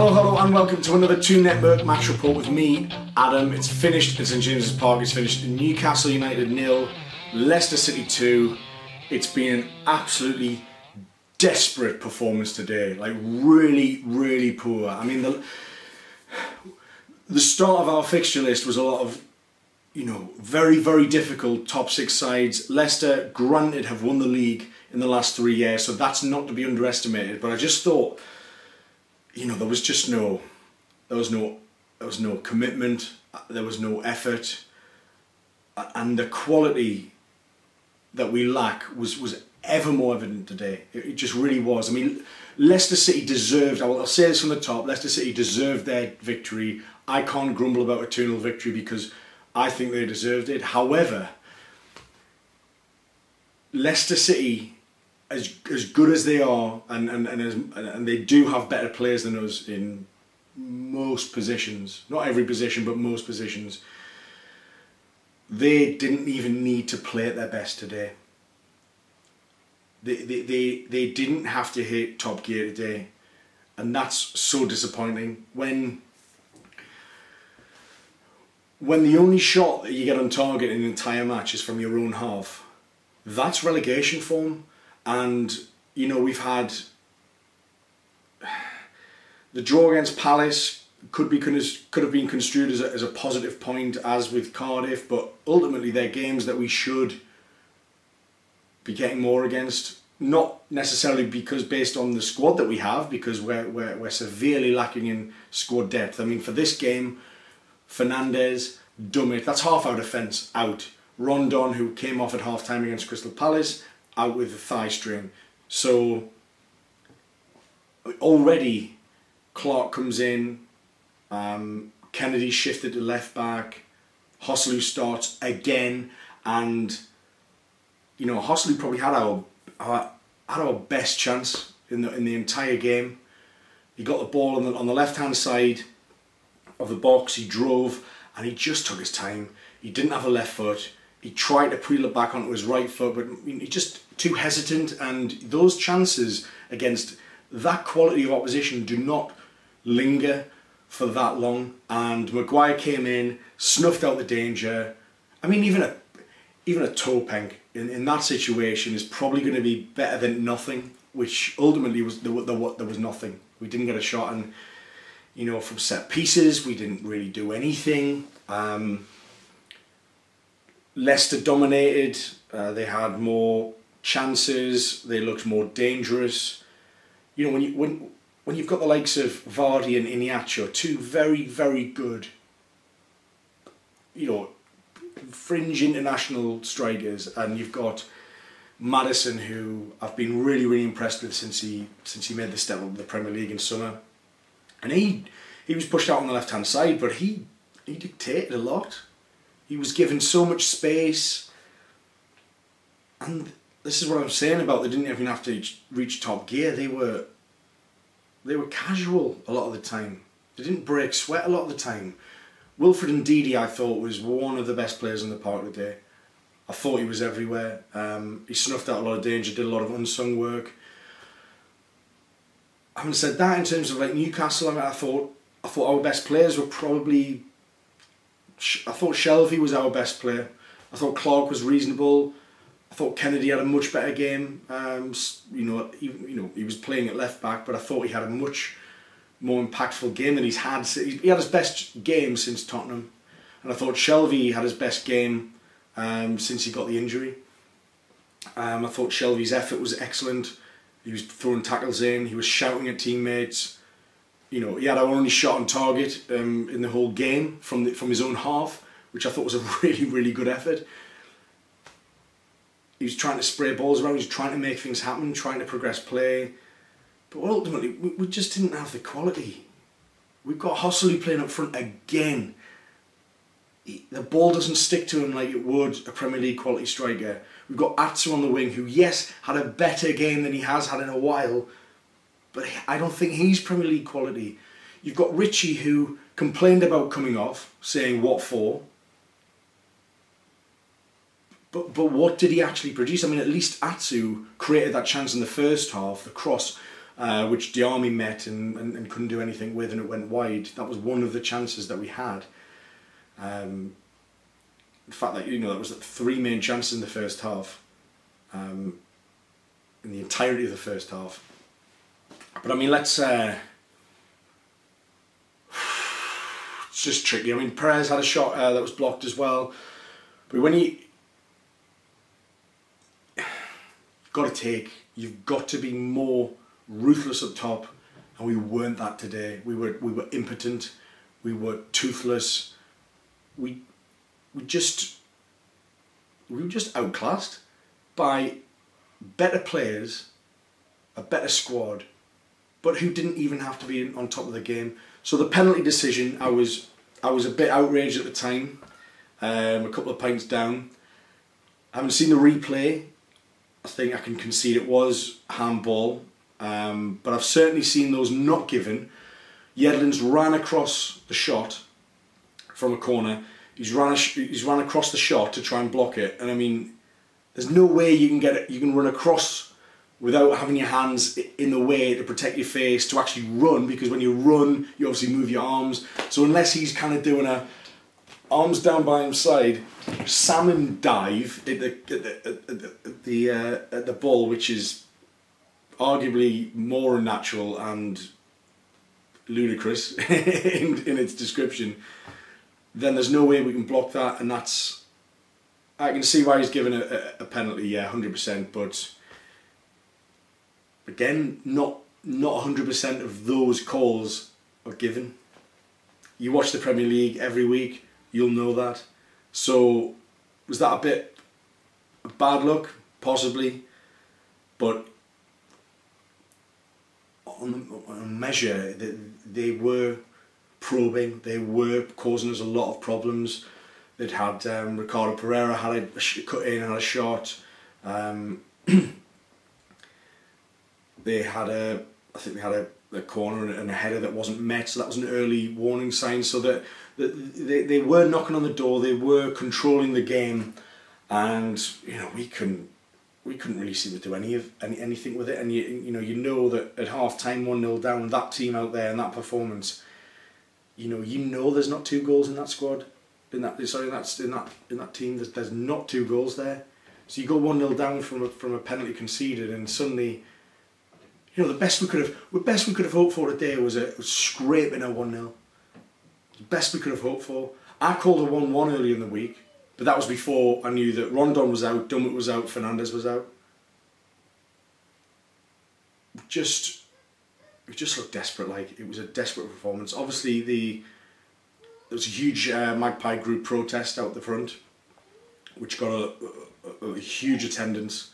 Hello and welcome to another 2 Network match report with me, Adam. It's finished at St James's Park. It's finished Newcastle United 0, Leicester City 2. It's been an absolutely desperate performance today, like really poor. I mean, the start of our fixture list was a lot of, very difficult top 6 sides. Leicester, granted, have won the league in the last 3 years, so that's not to be underestimated. But I just thought, there was no commitment, there was no effort, and the quality that we lack was ever more evident today. It just really was. I mean, Leicester City deserved, I'll say this from the top, Leicester City deserved their victory. I can't grumble about a 2-0 victory because I think they deserved it. However, Leicester City, as good as they are, and they do have better players than us in most positions, not every position, but most positions, they didn't even need to play at their best today. They didn't have to hit top gear today, and that's so disappointing. When the only shot that you get on target in an entire match is from your own half, that's relegation form. And we've had the draw against Palace could have been construed as a positive point, as with Cardiff, but ultimately they're games that we should be getting more against. Not necessarily because based on the squad that we have, because we're severely lacking in squad depth. I mean, for this game, Fernandez, Dummett, that's half our defence out. Rondon, who came off at half time against Crystal Palace, out with a thigh strain. So already Clark comes in, Kennedy shifted to left back, Hosselu starts again, and Hosselu probably had our best chance in the entire game. He got the ball on the left hand side of the box, he drove, and he just took his time. He didn't have a left foot. He tried to peel it back onto his right foot, but he's just too hesitant, and those chances against that quality of opposition do not linger for that long. And Maguire came in, snuffed out the danger. I mean, even a toe peg in that situation is probably going to be better than nothing, which ultimately there was nothing. We didn't get a shot, and from set pieces we didn't really do anything. Leicester dominated, they had more chances, they looked more dangerous. When you've got the likes of Vardy and Iheanacho, two very good, fringe international strikers, and you've got Maddison, who I've been really impressed with since he made the step up to the Premier League in summer. And he was pushed out on the left hand side, but he dictated a lot. He was given so much space, and this is what I'm saying about they didn't even have to reach top gear. They were casual a lot of the time. They didn't break sweat a lot of the time. Wilfred Ndidi, I thought, was one of the best players in the park today. I thought he was everywhere. He snuffed out a lot of danger, did a lot of unsung work. Having said that, in terms of like Newcastle, I thought our best players were probably. I thought Shelvey was our best player. I thought Clark was reasonable. I thought Kennedy had a much better game. He was playing at left back, but I thought he had a much more impactful game than he's had. He had his best game since Tottenham, and I thought Shelvey had his best game since he got the injury. I thought Shelvey's effort was excellent. He was throwing tackles in. He was shouting at teammates. He had our only shot on target in the whole game from his own half, which I thought was a really good effort. He was trying to spray balls around, he was trying to make things happen, trying to progress play. But ultimately, we just didn't have the quality. We've got Hosselu playing up front again. The ball doesn't stick to him like it would a Premier League quality striker. We've got Atsu on the wing, who, yes, had a better game than he has had in a while, but I don't think he's Premier League quality. You've got Richie, who complained about coming off, saying what for. But what did he actually produce? I mean, at least Atsu created that chance in the first half, the cross, which the Army met and couldn't do anything with, and it went wide. That was one of the chances that we had. The fact that, you know, that was 3 main chances in the first half, in the entirety of the first half. But I mean, let's it's just tricky. I mean, Perez had a shot that was blocked as well, but when you've got to be more ruthless up top, and we weren't that today. We were impotent, we were toothless, we were just outclassed by better players, a better squad, but who didn't even have to be on top of the game. So the penalty decision, I was a bit outraged at the time, a couple of pints down. I haven't seen the replay. I think I can concede it was handball, but I've certainly seen those not given. Yedlin's ran across the shot from a corner. He's ran across the shot to try and block it, and I mean, there's no way you can get it. You can run across without having your hands in the way to protect your face to actually run, because when you run, you obviously move your arms. So unless he's kind of doing a arms down by his side salmon dive at the ball, which is arguably more unnatural and ludicrous in its description, then there's no way we can block that, and that's, I can see why he's given a penalty, yeah, 100%, but again, not 100% of those calls are given. You watch the Premier League every week, you'll know that. So was that a bit of bad luck? Possibly, but on measure, they were probing, they were causing us a lot of problems. They'd had Ricardo Pereira had a cut in and had a shot. They had I think they had a corner and a header that wasn't met, so that was an early warning sign. So that they were knocking on the door, they were controlling the game, and you know, we couldn't really seem to do anything with it. And you know that at half time 1-0 down, that team out there and that performance, you know there's not 2 goals in that squad, in that team. There's not 2 goals there. So you go 1-0 down from a penalty conceded, and suddenly, you know, the best we could have hoped for today was scraping a 1-0. The best we could have hoped for. I called a 1-1 earlier in the week, but that was before I knew that Rondon was out, Dummett was out, Fernandes was out. We just looked desperate. Like, it was a desperate performance. Obviously, there was a huge Magpie group protest out the front, which got a huge attendance.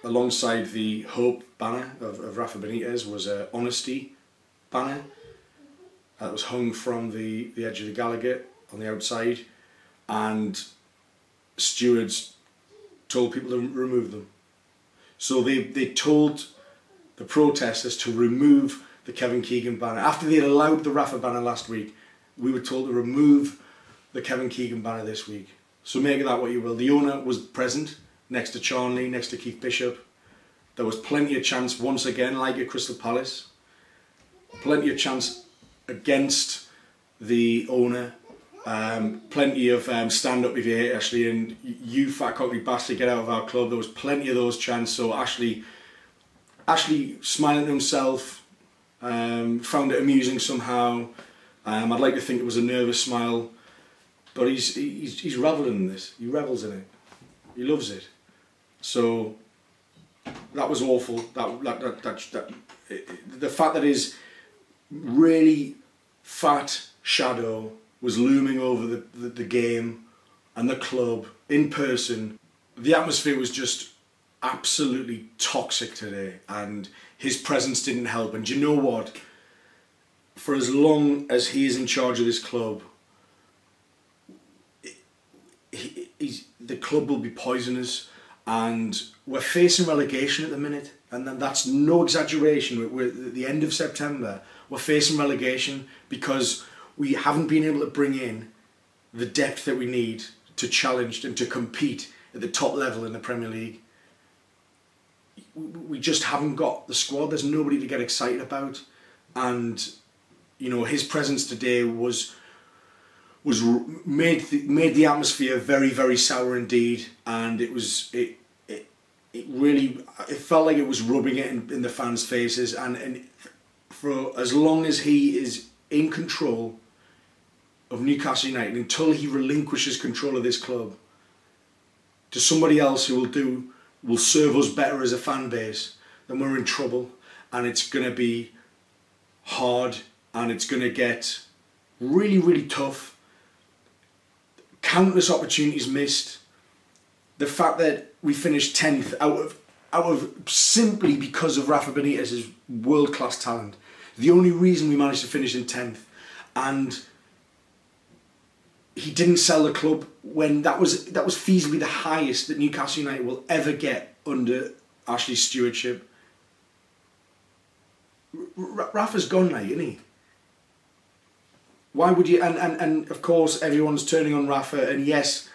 Alongside the Hope banner of Rafa Benitez was an Honesty banner that was hung from the edge of the Gallagher on the outside, and stewards told people to remove them. So they told the protesters to remove the Kevin Keegan banner. After they had allowed the Rafa banner last week, we were told to remove the Kevin Keegan banner this week. So make of that what you will. The owner was present, next to Charnley, next to Keith Bishop. There was plenty of chance, once again, like at Crystal Palace, plenty of chance against the owner, plenty of stand up if you hate Ashley, and you fat cockney bastard, get out of our club. There was plenty of those chances. So Ashley smiling to himself, found it amusing somehow. I'd like to think it was a nervous smile, but he's reveling in this. He revels in it. He loves it. So that was awful. The fact that his really fat shadow was looming over the game and the club in person. The atmosphere was just absolutely toxic today, and his presence didn't help. And do you know what? For as long as he is in charge of this club, the club will be poisonous, and we're facing relegation at the minute, and that's no exaggeration. We're at the end of September, we're facing relegation because we haven't been able to bring in the depth that we need to challenge and to compete at the top level in the Premier League. we just haven't got the squad. There's nobody to get excited about, and you know, his presence today made the atmosphere very, very sour indeed, and it really felt like it was rubbing it in the fans' faces, and for as long as he is in control of Newcastle United, until he relinquishes control of this club to somebody else who will serve us better as a fan base, then we're in trouble, and it's going to be hard, and it's going to get really, really tough. Countless opportunities missed. The fact that we finished 10th out of simply because of Rafa Benitez's world-class talent. The only reason we managed to finish in 10th, and he didn't sell the club when that was feasibly the highest that Newcastle United will ever get under Ashley's stewardship. Rafa's gone now, isn't he? Why would you? And of course everyone's turning on Rafa, and yes,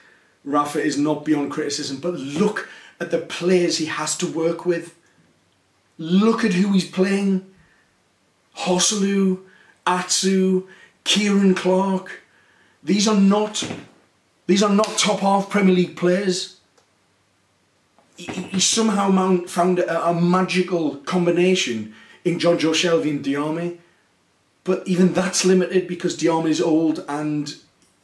Rafa is not beyond criticism, but look at the players he has to work with. Look at who he's playing. Hosselu, Atsu, Kieran Clark. These are not top half Premier League players. He somehow found a magical combination in Jojo Shelvey and Diame. But even that's limited because Diame is old and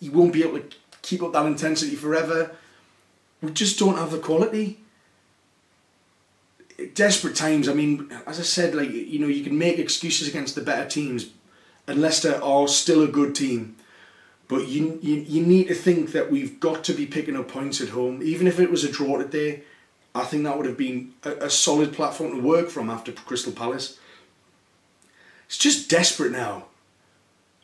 he won't be able to keep up that intensity forever. We just don't have the quality. Desperate times. I mean, as I said, like, you know, you can make excuses against the better teams, and Leicester are still a good team. But you need to think that we've got to be picking up points at home. Even if it was a draw today, I think that would have been a solid platform to work from after Crystal Palace. It's just desperate now.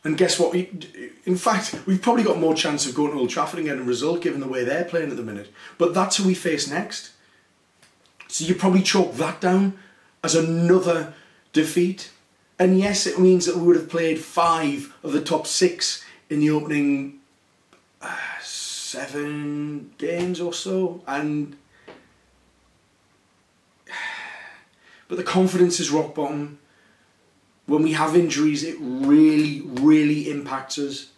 And guess what? In fact, we've probably got more chance of going to Old Trafford and getting a result given the way they're playing at the minute. But that's who we face next. So you probably chalk that down as another defeat. And yes, it means that we would have played 5 of the top 6 in the opening 7 games or so. But the confidence is rock bottom. When we have injuries, it really, really impacts us.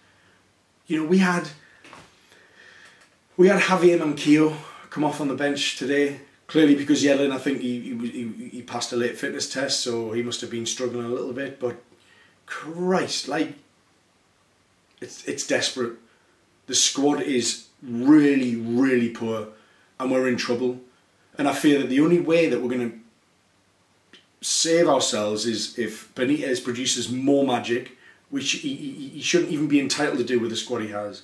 You know, we had Javier Manquillo come off on the bench today, clearly because Yedlin, I think he passed a late fitness test, so he must have been struggling a little bit. But Christ, like, it's desperate. The squad is really, really poor, and we're in trouble. And I fear that the only way that we're going to save ourselves is if Benitez produces more magic, which he shouldn't even be entitled to do with the squad he has,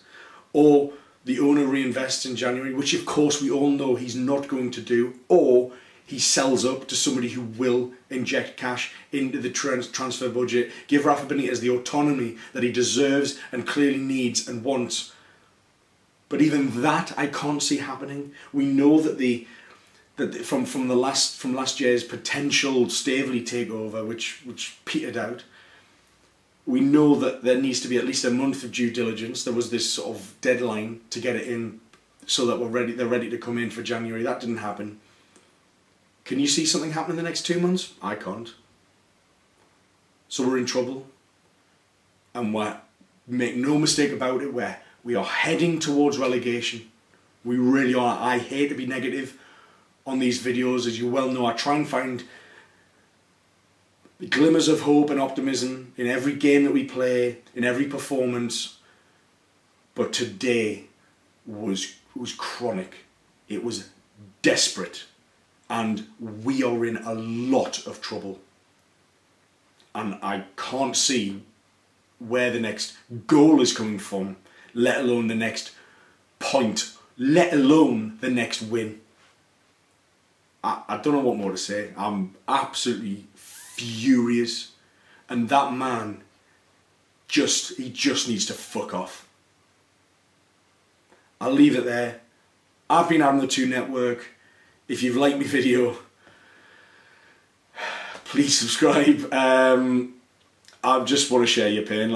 or the owner reinvests in January, which of course we all know he's not going to do, or he sells up to somebody who will inject cash into the transfer budget, give Rafa Benitez the autonomy that he deserves and clearly needs and wants. But even that I can't see happening. We know that from last year's potential Staveley takeover, which petered out, we know that there needs to be at least a month of due diligence. There was this sort of deadline to get it in so that they're ready to come in for January. That didn't happen. Can you see something happen in the next 2 months? I can't. So we're in trouble. And make no mistake about it, we are heading towards relegation. We really are. I hate to be negative on these videos, as you well know. I try and find glimmers of hope and optimism in every game that we play, in every performance. But today was chronic. It was desperate. And we are in a lot of trouble. And I can't see where the next goal is coming from, let alone the next point, let alone the next win. I don't know what more to say. I'm absolutely furious. And that man, he just needs to fuck off. I'll leave it there. I've been Adam the 2 Network. If you've liked my video, please subscribe. I just want to share your pain.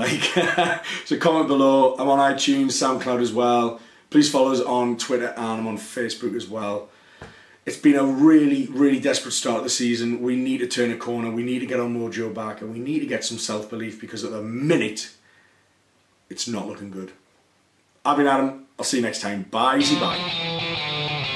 So comment below. I'm on iTunes, SoundCloud as well. Please follow us on Twitter, and I'm on Facebook as well. It's been a really, really desperate start of the season. We need to turn a corner. We need to get our mojo back, and we need to get some self-belief, because at the minute, it's not looking good. I've been Adam. I'll see you next time. Bye. Bye.